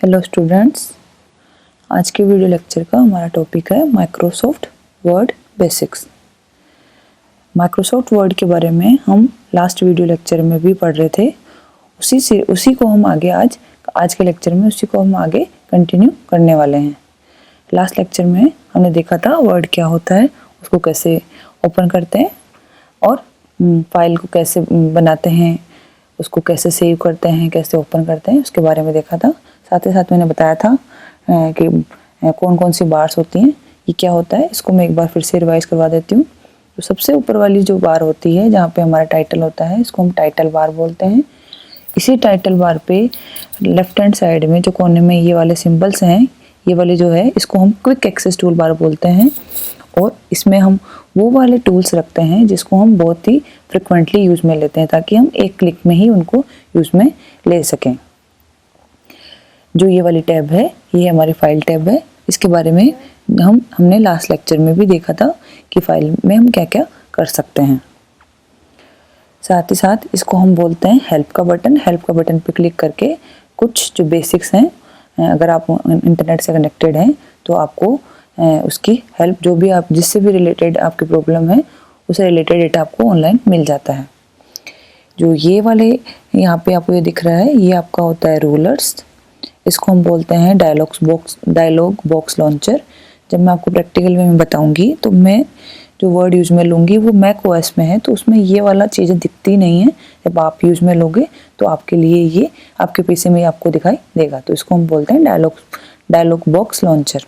Hello students, आज के video lecture का हमारा टॉपिक है Microsoft word basics. Microsoft word के बारे में हम लास्ट वीडियो लेक्चर में भी पढ़ रहे थे। उसी को हम आगे आज के लेक्चर में उसी को हम आगे कंटिन्यू करने वाले हैं। लास्ट लेक्चर में हमने देखा था वर्ड क्या होता है, उसको कैसे ओपन करते हैं और फाइल को कैसे बनाते हैं, उसको कैसे सेव करते हैं, कैसे ओपन करते हैं, उसके बारे में देखा था। साथ ही साथ मैंने बताया था कि कौन कौन सी बार्स होती हैं, ये क्या होता है। इसको मैं एक बार फिर से रिवाइज करवा देती हूँ। तो सबसे ऊपर वाली जो बार होती है जहाँ पे हमारा टाइटल होता है, इसको हम टाइटल बार बोलते हैं। इसी टाइटल बार पे लेफ्ट हैंड साइड में जो कोने में ये वाले सिंबल्स हैं, ये वाले जो है इसको हम क्विक एक्सेस टूल बार बोलते हैं। और इसमें हम वो वाले टूल्स रखते हैं जिसको हम बहुत ही फ्रिक्वेंटली यूज़ में लेते हैं, ताकि हम एक क्लिक में ही उनको यूज़ में ले सकें। जो ये वाली टैब है, ये हमारी फाइल टैब है। इसके बारे में हमने लास्ट लेक्चर में भी देखा था कि फाइल में हम क्या क्या कर सकते हैं। साथ ही साथ इसको हम बोलते हैं हेल्प का बटन। हेल्प का बटन पे क्लिक करके कुछ जो बेसिक्स हैं, अगर आप इंटरनेट से कनेक्टेड हैं तो आपको उसकी हेल्प, जो भी आप जिससे भी रिलेटेड आपकी प्रॉब्लम है, उससे रिलेटेड डेटा आपको ऑनलाइन मिल जाता है। जो ये वाले यहाँ पे आपको ये दिख रहा है, ये आपका होता है रूलर्स। इसको हम बोलते हैं डायलॉग बॉक्स लॉन्चर। जब मैं आपको प्रैक्टिकल में बताऊंगी तो मैं जो वर्ड यूज में लूँगी वो मैक ओएस में है, तो उसमें ये वाला चीज़ें दिखती नहीं है। जब आप यूज में लोगे तो आपके लिए ये आपके पीसी में आपको दिखाई देगा। तो इसको हम बोलते हैं डायलॉग बॉक्स लॉन्चर।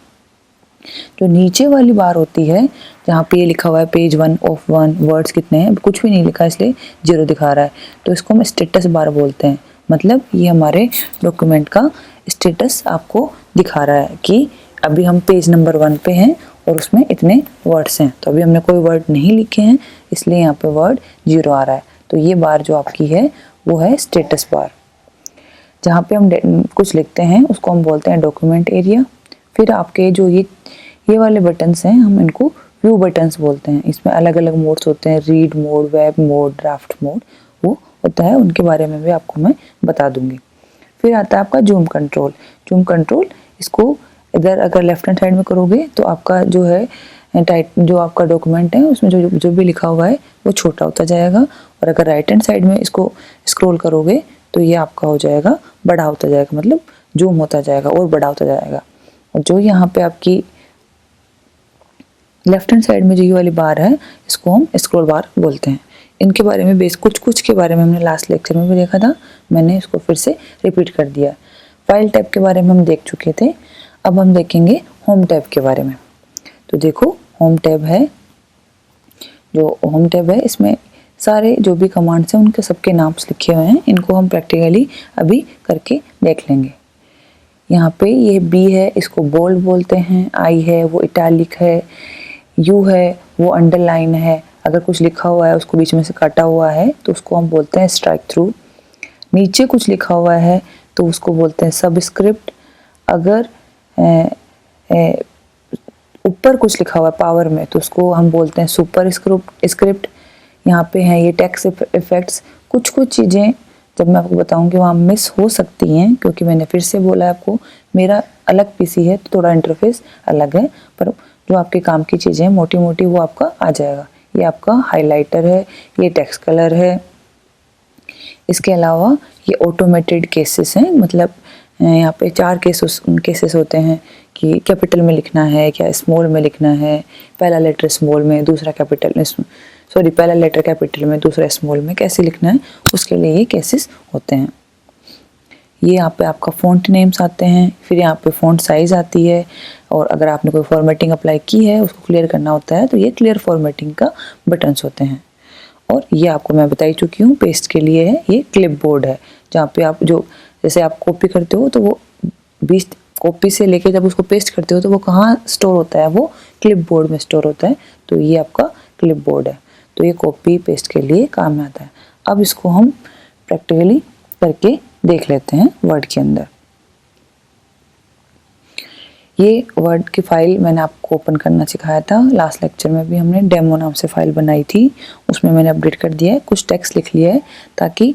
जो नीचे वाली बार होती है जहाँ पे ये लिखा हुआ है पेज 1 ऑफ 1, वर्ड्स कितने हैं, कुछ भी नहीं लिखा इसलिए 0 दिखा रहा है, तो इसको हम स्टेटस बार बोलते हैं। मतलब ये हमारे डॉक्यूमेंट का स्टेटस आपको दिखा रहा है कि अभी हम पेज नंबर 1 पे हैं और उसमें इतने वर्ड्स हैं। तो अभी हमने कोई वर्ड नहीं लिखे हैं, इसलिए यहाँ पे वर्ड 0 आ रहा है। तो ये बार जो आपकी है वो है स्टेटस बार। जहाँ पे हम कुछ लिखते हैं उसको हम बोलते हैं डॉक्यूमेंट एरिया। फिर आपके जो ये वाले बटन्स हैं, हम इनको व्यू बटन्स बोलते हैं। इसमें अलग अलग मोड्स होते हैं, read mode, web mode, draft mode, वो होता है। उनके बारे में भी आपको मैं बता दूंगी। फिर आता है आपका जूम कंट्रोल। जूम कंट्रोल, इसको इधर अगर लेफ्ट हैंड साइड में करोगे तो आपका जो है जो आपका डॉक्यूमेंट है उसमें जो भी लिखा हुआ है वो छोटा होता जाएगा। और अगर राइट हैंड साइड में इसको स्क्रॉल करोगे तो ये आपका हो जाएगा बड़ा होता जाएगा, मतलब जूम होता जाएगा और बड़ा होता जाएगा। और जो यहाँ पे आपकी लेफ्ट हैंड साइड में जो ये वाली बार है, इसको हम स्क्रॉल बार बोलते हैं। इनके बारे में कुछ के बारे में हमने लास्ट लेक्चर में भी देखा था, मैंने इसको फिर से रिपीट कर दिया। फाइल टैब के बारे में हम देख चुके थे, अब हम देखेंगे होम टैब के बारे में। तो देखो, होम टैब है, जो होम टैब है इसमें सारे जो भी कमांड्स हैं उनके सबके नाम्स लिखे हुए हैं। इनको हम प्रैक्टिकली अभी करके देख लेंगे। यहाँ पे ये बी है, इसको बोल्ड बोलते हैं। आई है वो इटैलिक है। यू है वो अंडरलाइन है। अगर कुछ लिखा हुआ है उसको बीच में से काटा हुआ है तो उसको हम बोलते हैं स्ट्राइक थ्रू। नीचे कुछ लिखा हुआ है तो उसको बोलते हैं सबस्क्रिप्ट। अगर ऊपर कुछ लिखा हुआ है पावर में तो उसको हम बोलते हैं सुपर स्क्रिप्ट। यहाँ पे हैं ये टेक्स्ट इफेक्ट्स। कुछ चीज़ें जब मैं आपको बताऊंगी वहाँ मिस हो सकती हैं, क्योंकि मैंने फिर से बोला आपको मेरा अलग पीसी है तो थोड़ा इंटरफेस अलग है, पर जो आपके काम की चीज़ें मोटी मोटी वो आपका आ जाएगा। ये आपका हाइलाइटर है, ये टेक्स्ट कलर है। इसके अलावा ये ऑटोमेटेड केसेस हैं, मतलब यहाँ पे 4 केसेस होते हैं कि कैपिटल में लिखना है क्या स्मॉल में लिखना है, पहला लेटर स्मॉल में दूसरा पहला लेटर कैपिटल में दूसरा स्मॉल में कैसे लिखना है, उसके लिए ये केसेस होते हैं। ये यहाँ पे आपका फ़ॉन्ट नेम्स आते हैं, फिर यहाँ पे फ़ॉन्ट साइज़ आती है, और अगर आपने कोई फॉर्मेटिंग अप्लाई की है उसको क्लियर करना होता है तो ये क्लियर फॉर्मेटिंग का बटन्स होते हैं। और ये आपको मैं बता ही चुकी हूँ, पेस्ट के लिए है ये क्लिपबोर्ड है, जहाँ पे आप जैसे आप कॉपी करते हो तो वो 20 कॉपी से लेके जब उसको पेस्ट करते हो तो वो कहाँ स्टोर होता है, वो क्लिपबोर्ड में स्टोर होता है। तो ये आपका क्लिपबोर्ड है, तो ये कॉपी पेस्ट के लिए काम में आता है। अब इसको हम प्रैक्टिकली करके देख लेते हैं वर्ड के अंदर। ये वर्ड की फाइल मैंने आपको ओपन करना सिखाया था, लास्ट लेक्चर में भी हमने डेमो नाम से फाइल बनाई थी, उसमें मैंने अपडेट कर दिया है, कुछ टेक्स्ट लिख लिया है ताकि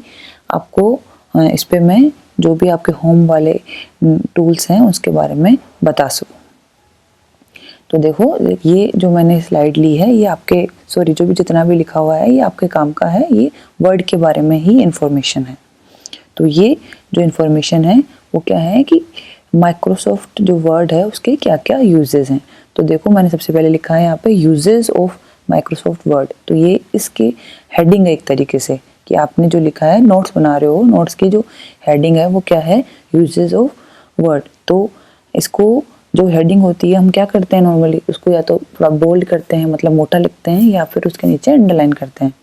आपको इस पे मैं जो भी आपके होम वाले टूल्स हैं उसके बारे में बता सकूँ। तो देखो ये जो मैंने स्लाइड ली है ये आपके जो भी जितना भी लिखा हुआ है ये आपके काम का है, ये वर्ड के बारे में ही इंफॉर्मेशन है। तो ये जो इंफॉर्मेशन है वो क्या है कि माइक्रोसॉफ्ट जो वर्ड है उसके क्या क्या यूजेस हैं। तो देखो मैंने सबसे पहले लिखा है यहाँ पे यूजेस ऑफ माइक्रोसॉफ्ट वर्ड। तो ये इसके हेडिंग है एक तरीके से कि आपने जो लिखा है नोट्स बना रहे हो, नोट्स की जो हेडिंग है वो क्या है, यूजेस ऑफ वर्ड। तो इसको जो हेडिंग होती है हम क्या करते हैं नॉर्मली, उसको या तो थोड़ा बोल्ड करते हैं मतलब मोटा लिखते हैं या फिर उसके नीचे अंडरलाइन करते हैं।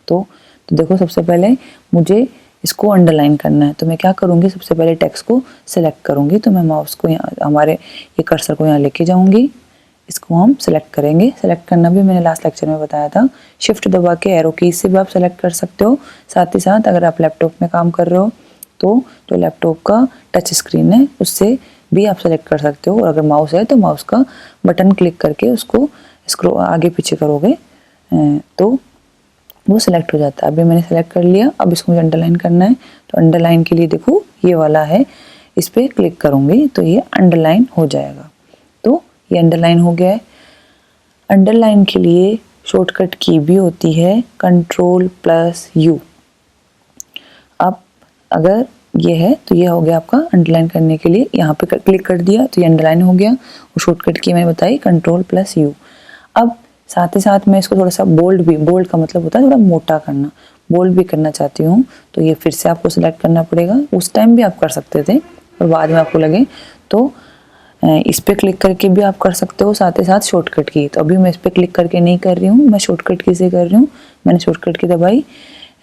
तो देखो सबसे पहले मुझे इसको अंडरलाइन करना है, तो मैं क्या करूँगी, सबसे पहले टेक्स्ट को सिलेक्ट करूँगी। तो मैं माउस को यहाँ हमारे ये कर्सर को यहाँ लेके जाऊँगी, इसको हम सिलेक्ट करेंगे। सिलेक्ट करना भी मैंने लास्ट लेक्चर में बताया था, शिफ्ट दबा के एरो की से भी आप सिलेक्ट कर सकते हो। साथ ही साथ अगर आप लैपटॉप में काम कर रहे हो तो जो लैपटॉप का टच स्क्रीन है उससे भी आप सेलेक्ट कर सकते हो। और अगर माउस है तो माउस का बटन क्लिक करके उसको स्क्रॉल आगे पीछे करोगे तो वो सिलेक्ट हो जाता है। अभी मैंने सेलेक्ट कर लिया, अब इसको मुझे अंडरलाइन करना है। तो अंडरलाइन के लिए देखो ये वाला है, इस पर क्लिक करूँगी तो ये अंडरलाइन हो जाएगा। तो ये अंडरलाइन हो गया है। अंडरलाइन के लिए शॉर्टकट की भी होती है Ctrl+U। अब अगर ये है तो ये हो गया आपका अंडरलाइन करने के लिए, यहाँ पे क्लिक कर दिया तो ये अंडरलाइन हो गया। वो शॉर्टकट की मैंने बताई Ctrl+U। अब साथ ही साथ मैं इसको थोड़ा सा बोल्ड भी, बोल्ड का मतलब होता है थोड़ा मोटा करना, बोल्ड भी करना चाहती हूँ तो ये फिर से आपको सिलेक्ट करना पड़ेगा। उस टाइम भी आप कर सकते थे और बाद में आपको लगे तो इस पर क्लिक करके भी आप कर सकते हो, साथ ही साथ शॉर्टकट की। तो अभी मैं इस पर क्लिक करके नहीं कर रही हूँ, मैं शॉर्टकट की से कर रही हूँ। मैंने शॉर्टकट की दबाई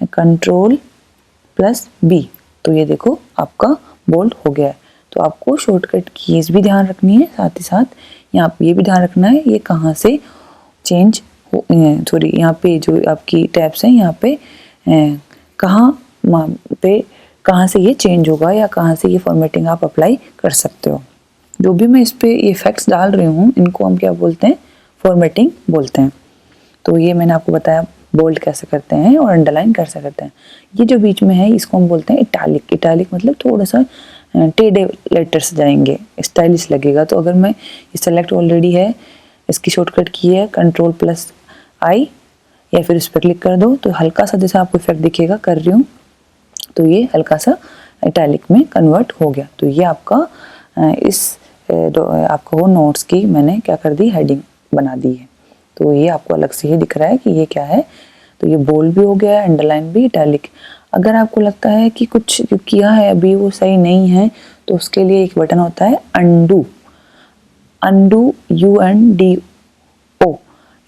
Ctrl+B, तो ये देखो आपका बोल्ड हो गया है। तो आपको शॉर्टकट कीज भी ध्यान रखनी है, साथ ही साथ यहाँ पे ये भी ध्यान रखना है ये कहाँ से चेंज हो, सॉरी यहाँ पे जो आपकी टैब्स हैं यहाँ पे कहाँ से ये चेंज होगा या कहाँ से ये फॉर्मेटिंग आप अप्लाई कर सकते हो। जो भी मैं इस पे इफेक्ट्स डाल रही हूँ इनको हम क्या बोलते हैं, फॉर्मेटिंग बोलते हैं। तो ये मैंने आपको बताया बोल्ड कैसे करते हैं और अंडरलाइन कैसे करते हैं। ये जो बीच में है इसको हम बोलते हैं इटैलिक। इटैलिक मतलब थोड़ा सा टेढ़े लेटर्स जाएंगे, स्टाइलिश लगेगा। तो अगर मैं ये सेलेक्ट ऑलरेडी है, इसकी शॉर्टकट की है Ctrl+I या फिर इस पर क्लिक कर दो तो हल्का सा जैसा आपको इफेक्ट दिखेगा कर रही हूँ तो ये हल्का सा इटैलिक में कन्वर्ट हो गया। तो ये आपका आपको नोट्स की मैंने क्या कर दी, हेडिंग बना दी है। तो ये आपको अलग से ही दिख रहा है कि ये क्या है। तो ये बोल्ड भी हो गया है, अंडरलाइन भी, इटैलिक। अगर आपको लगता है कि कुछ जो किया है अभी वो सही नहीं है तो उसके लिए एक बटन होता है अंडू, UNDO।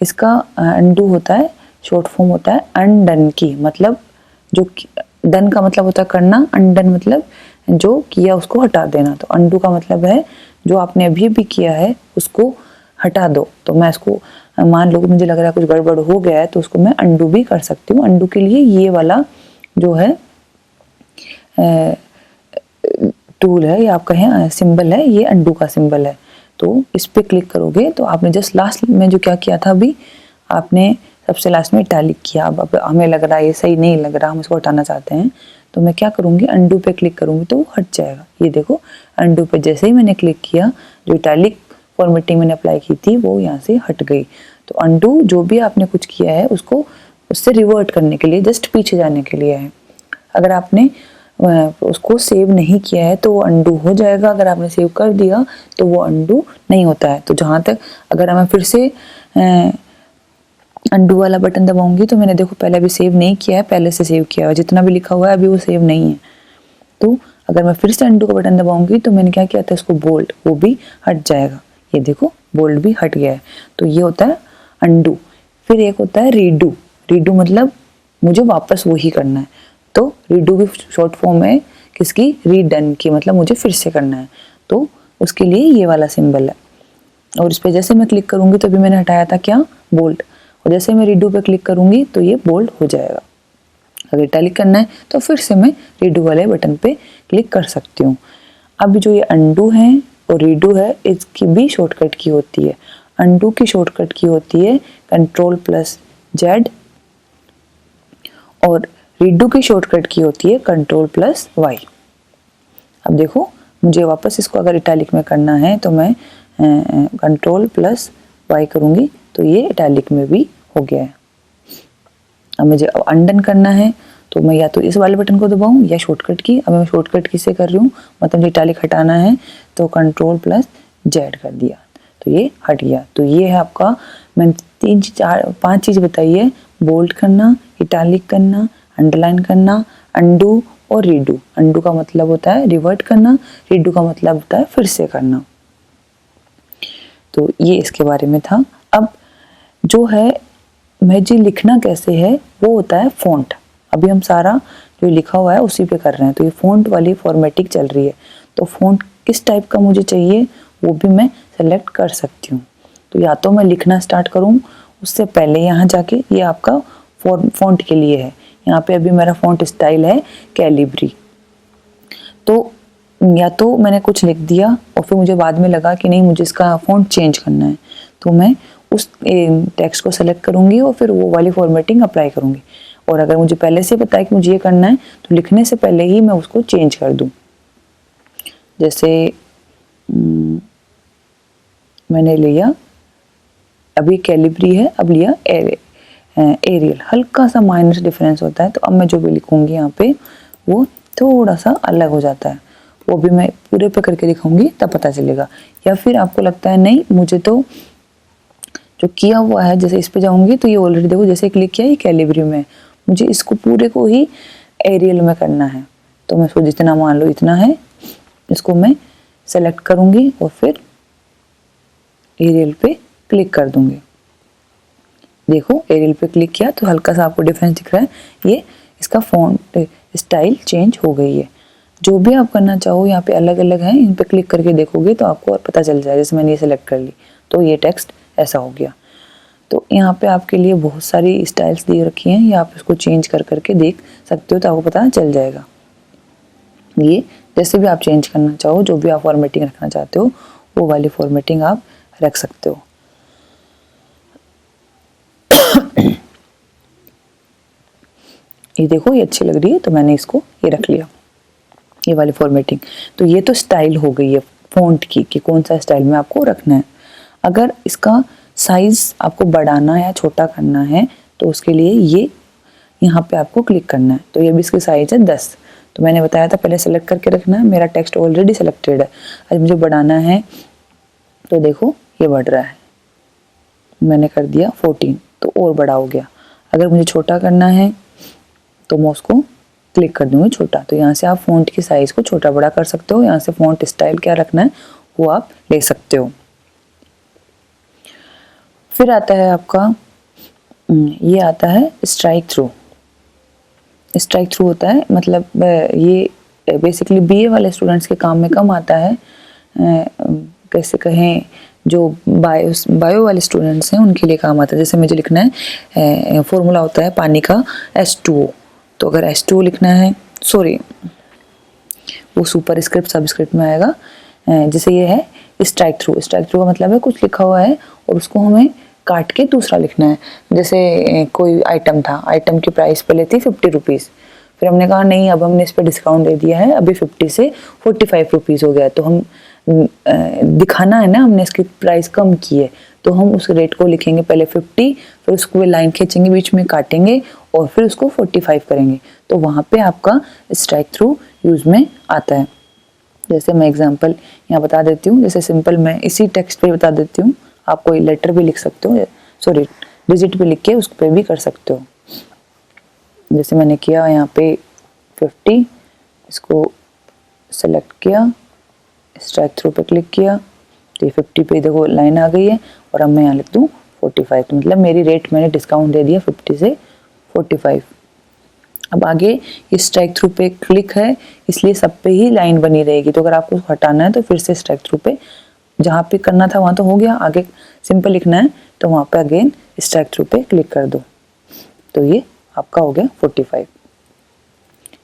इसका अंडू होता है, शॉर्ट फॉर्म होता है अनडन की, मतलब जो डन का मतलब होता है करना, अनडन मतलब जो किया उसको हटा देना। तो अंडू का मतलब है जो आपने अभी भी किया है उसको हटा दो। तो मैं इसको मान लो मुझे लग रहा है कुछ गड़बड़ हो गया है तो उसको मैं अंडू भी कर सकती हूँ। अंडू के लिए ये वाला जो है टूल है या आप कहें सिंबल है, ये अंडू का सिंबल है। तो इस पे क्लिक करोगे तो आपने जस्ट लास्ट में जो क्या किया था अभी, आपने सबसे लास्ट में इटैलिक किया। अब हमें लग रहा है ये सही नहीं लग रहा, हम इसको हटाना चाहते हैं तो मैं क्या करूँगी, अंडू पे क्लिक करूँगी तो वो हट जाएगा। ये देखो अंडू पे जैसे ही मैंने क्लिक किया जो इटैलिक फॉर्मेटिंग मैंने अप्लाई की थी वो यहाँ से हट गई। तो अंडू जो भी आपने कुछ किया है उसको उससे रिवर्ट करने के लिए, जस्ट पीछे जाने के लिए है। अगर आपने उसको सेव नहीं किया है तो वो अंडू हो जाएगा, अगर आपने सेव कर दिया तो वो अंडू नहीं होता है। तो जहाँ तक अगर मैं फिर से अंडू वाला बटन दबाऊंगी तो मैंने देखो पहले अभी सेव नहीं किया है, पहले से सेव किया है, जितना भी लिखा हुआ है अभी वो सेव नहीं है। तो अगर मैं फिर से अंडू का बटन दबाऊंगी तो मैंने क्या किया था, इसको बोल्ड, वो भी हट जाएगा। ये देखो बोल्ड भी हट गया है। तो ये होता है अंडू। फिर एक होता है रीडू। रीडू मतलब मुझे वापस वही करना है। तो रीडू की शॉर्ट फॉर्म है किसकी, रीडन की, मतलब मुझे फिर से करना है। तो उसके लिए ये वाला सिंबल है। और इस पर जैसे मैं क्लिक करूंगी तो अभी मैंने हटाया था क्या, बोल्ड, और जैसे मैं रीडू पे क्लिक करूंगी तो ये बोल्ड हो जाएगा। अगर इटैलिक करना है तो फिर से मैं रीडू वाले बटन पे क्लिक कर सकती हूँ। अब जो ये अंडू है और रीडू है इसकी भी शॉर्टकट की होती है। अंडू की शॉर्टकट की होती है Ctrl+Z और रीडू की शॉर्टकट की होती है Ctrl+Y। अब देखो मुझे वापस इसको अगर इटैलिक में करना है तो मैं Ctrl+Y करूँगी तो ये इटैलिक में भी हो गया है। अब मुझे अनडन करना है तो मैं या तो इस वाले बटन को दबाऊं या शॉर्टकट की। अब मैं शॉर्टकट की से कर रही हूँ, मतलब इटैलिक हटाना है तो Ctrl+Z कर दिया तो ये हट गया। तो ये है आपका, मैंने 5 चीज़ बताई है, बोल्ड करना, इटैलिक करना, अंडरलाइन करना, अंडू और रीडू। अंडू का मतलब होता है रिवर्ट करना, रीडू का मतलब होता है फिर से करना। तो ये इसके बारे में था। अब जो है मैजिक लिखना कैसे है वो होता है फ़ॉन्ट। अभी हम सारा जो लिखा हुआ है उसी पे कर रहे हैं, तो ये फ़ॉन्ट वाली फॉर्मेटिंग चल रही है। तो फ़ॉन्ट किस टाइप का मुझे चाहिए वो भी मैं सेलेक्ट कर सकती हूँ। तो या तो मैं लिखना स्टार्ट करूँ उससे पहले यहाँ जाके, ये आपका फ़ॉन्ट के लिए है। यहाँ पे अभी मेरा फ़ॉन्ट स्टाइल है कैलिब्री। तो या तो मैंने कुछ लिख दिया और फिर मुझे बाद में लगा कि नहीं मुझे इसका फ़ॉन्ट चेंज करना है, तो मैं उस टेक्स्ट को सेलेक्ट करूँगी और फिर वो वाली फॉर्मेटिंग अप्लाई करूँगी। और अगर मुझे पहले से पता है कि मुझे ये करना है तो लिखने से पहले ही मैं उसको चेंज कर दूँ। जैसे मैंने लिया, अभी कैलिब्री है, अब लिया एरियल, हल्का सा माइनस डिफरेंस होता है। तो अब मैं जो भी लिखूँगी यहाँ पे वो थोड़ा सा अलग हो जाता है, वो भी मैं पूरे पे करके दिखाऊंगी तब पता चलेगा। या फिर आपको लगता है नहीं मुझे तो जो किया हुआ है, जैसे इस पे जाऊंगी तो ये ऑलरेडी देखो जैसे क्लिक किया ये कैलिब्री में, मुझे इसको पूरे को ही एरियल में करना है। तो मैं इसको जितना मान लो इतना है, इसको मैं सेलेक्ट करूंगी और फिर एरियल पे क्लिक कर दूंगी। देखो एरियल पे क्लिक किया तो हल्का सा आपको डिफरेंस दिख रहा है, ये इसका फॉन्ट स्टाइल चेंज हो गई है। जो भी आप करना चाहो यहाँ पे अलग अलग हैं, इन पे क्लिक करके देखोगे तो आपको और पता चल जाएगा। जैसे मैंने ये सेलेक्ट कर ली तो ये टेक्स्ट ऐसा हो गया। तो यहाँ पे आपके लिए बहुत सारी स्टाइल्स दी रखी हैं, या आप इसको चेंज कर करके देख सकते हो तो आपको पता चल जाएगा। ये जैसे भी आप चेंज करना चाहो, जो भी आप फॉर्मेटिंग रखना चाहते हो वो वाली फॉर्मेटिंग आप रख सकते हो। ये देखो ये अच्छी लग रही है तो मैंने इसको ये रख लिया, ये वाली फॉर्मेटिंग। तो ये तो स्टाइल हो गई है फ़ॉन्ट की कि कौन सा स्टाइल में आपको रखना है। अगर इसका साइज़ आपको बढ़ाना या छोटा करना है तो उसके लिए ये यहाँ पे आपको क्लिक करना है। तो ये भी इसकी साइज़ है 10। तो मैंने बताया था पहले सेलेक्ट करके रखना है, मेरा टेक्स्ट ऑलरेडी सेलेक्टेड है। आज मुझे बढ़ाना है तो देखो ये बढ़ रहा है, मैंने कर दिया 14 तो और बड़ा हो गया। अगर मुझे छोटा करना है तो मैं उसको क्लिक कर दूंगी छोटा। तो यहाँ से आप फ़ॉन्ट की साइज़ को छोटा बड़ा कर सकते हो, यहाँ से फ़ॉन्ट स्टाइल क्या रखना है वो आप ले सकते हो। फिर आता है आपका ये आता है स्ट्राइक थ्रू। स्ट्राइक थ्रू होता है मतलब ये बेसिकली बीए वाले स्टूडेंट्स के काम में कम आता है। कैसे कहें, जो बायो वाले स्टूडेंट्स हैं उनके लिए काम आता है। जैसे मुझे लिखना है फॉर्मूला होता है पानी का H2O, तो अगर H2O लिखना है, सॉरी वो सुपर स्क्रिप्ट सबस्क्रिप्ट में आएगा। जैसे ये है स्ट्राइक थ्रू, स्ट्राइक थ्रू का मतलब है कुछ लिखा हुआ है और उसको हमें काट के दूसरा लिखना है। जैसे कोई आइटम था, आइटम की प्राइस पहले थी 50 रुपीज़, फिर हमने कहा नहीं अब हमने इस पर डिस्काउंट दे दिया है, अभी 50 से 45 रुपीज़ हो गया। तो हम दिखाना है ना हमने इसकी प्राइस कम की है, तो हम उस रेट को लिखेंगे पहले 50, फिर उसको लाइन खींचेंगे बीच में काटेंगे और फिर उसको 45 करेंगे। तो वहाँ पे आपका स्ट्राइक थ्रू यूज़ में आता है। जैसे मैं एग्जांपल यहाँ बता देती हूँ, जैसे सिंपल मैं इसी टेक्स्ट पे बता देती हूँ, आप कोई लेटर भी लिख सकते हो, सॉरी डिजिट भी लिख के उस पर भी कर सकते हो। जैसे मैंने किया यहाँ पे 50, इसको सेलेक्ट किया, स्ट्राइक थ्रू पे क्लिक किया तो ये 50 पे देखो लाइन आ गई है। और अब मैं यहाँ लिख दूँ 45, तो मतलब मेरी रेट मैंने डिस्काउंट दे दिया 50 से 45। अब आगे ये स्ट्राइक थ्रू पे क्लिक है इसलिए सब पे ही लाइन बनी रहेगी। तो अगर आपको हटाना है तो फिर से स्ट्राइक थ्रू पे, जहाँ पे करना था वहाँ तो हो गया, आगे सिंपल लिखना है तो वहाँ पे अगेन स्ट्राइक थ्रू पे क्लिक कर दो। तो ये आपका हो गया 45।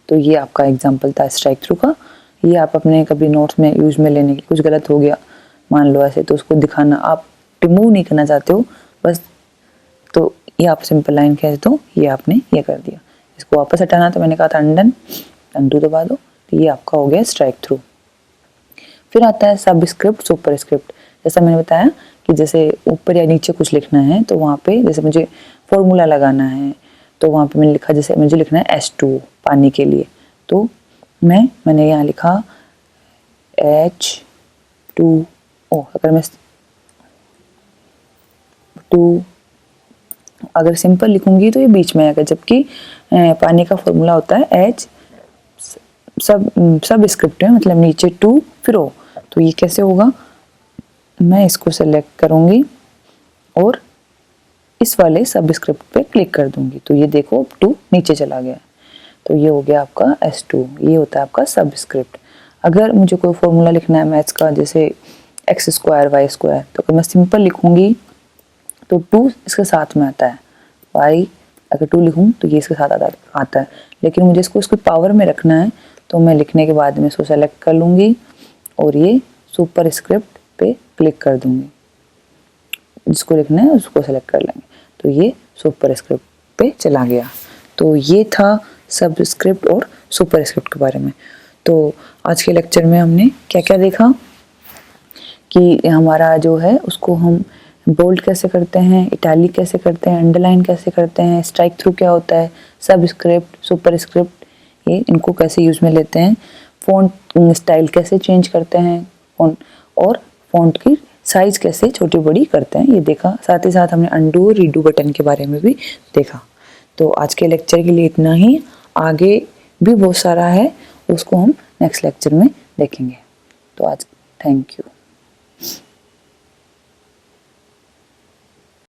तो ये आपका एग्जाम्पल था स्ट्राइक थ्रू का। ये आप अपने कभी नोट्स में यूज में लेने की, कुछ गलत हो गया मान लो ऐसे, तो उसको दिखाना, आप रिमूव नहीं करना चाहते हो बस, तो ये आप सिंपल लाइन खींच दो, ये आपने ये कर दिया। इसको वापस हटाना तो मैंने कहा था अनडन, अनडू दबा दो, तो ये आपका हो गया स्ट्राइक थ्रू। फिर आता है सबस्क्रिप्ट सुपरस्क्रिप्ट। जैसा मैंने बताया कि जैसे ऊपर या नीचे कुछ लिखना है तो वहाँ पे जैसे मुझे फॉर्मूला लगाना है तो वहाँ पे मैंने लिखा, जैसे मुझे लिखना है H2 पानी के लिए, तो मैंने यहाँ लिखा H2O। अगर मैं 2 अगर सिंपल लिखूंगी तो ये बीच में आएगा, जबकि पानी का फॉर्मूला होता है H सब स्क्रिप्ट में, मतलब नीचे 2 फिर O। तो ये कैसे होगा, मैं इसको सेलेक्ट करूंगी और इस वाले सबस्क्रिप्ट पे क्लिक कर दूंगी, तो ये देखो 2 नीचे चला गया। तो ये हो गया आपका S2, ये होता है आपका सबस्क्रिप्ट। अगर मुझे कोई फॉर्मूला लिखना है मैथ्स का, जैसे x² y², तो अगर मैं सिंपल लिखूंगी तो 2 इसके साथ में आता है, y अगर 2 लिखूं तो ये इसके साथ आता है। लेकिन मुझे इसको उसकी पावर में रखना है, तो मैं लिखने के बाद में इसको सेलेक्ट कर लूंगी और ये सुपर स्क्रिप्ट पे क्लिक कर दूंगी, जिसको लिखना है उसको सेलेक्ट कर लेंगे, तो ये सुपर स्क्रिप्ट पे चला गया। तो ये था सबस्क्रिप्ट और सुपर स्क्रिप्ट के बारे में। तो आज के लेक्चर में हमने क्या क्या देखा कि हमारा जो है उसको हम बोल्ड कैसे करते हैं, इटैलिक कैसे करते हैं, अंडरलाइन कैसे करते हैं, स्ट्राइक थ्रू क्या होता है, सबस्क्रिप्ट सुपर स्क्रिप्ट ये इनको कैसे यूज़ में लेते हैं, फ़ॉन्ट स्टाइल कैसे चेंज करते हैं, और फ़ॉन्ट की साइज़ कैसे छोटी बड़ी करते हैं, ये देखा। साथ ही साथ हमने अंडू और रीडू बटन के बारे में भी देखा। तो आज के लेक्चर के लिए इतना ही, आगे भी बहुत सारा है, उसको हम नेक्स्ट लेक्चर में देखेंगे। तो आज थैंक यू।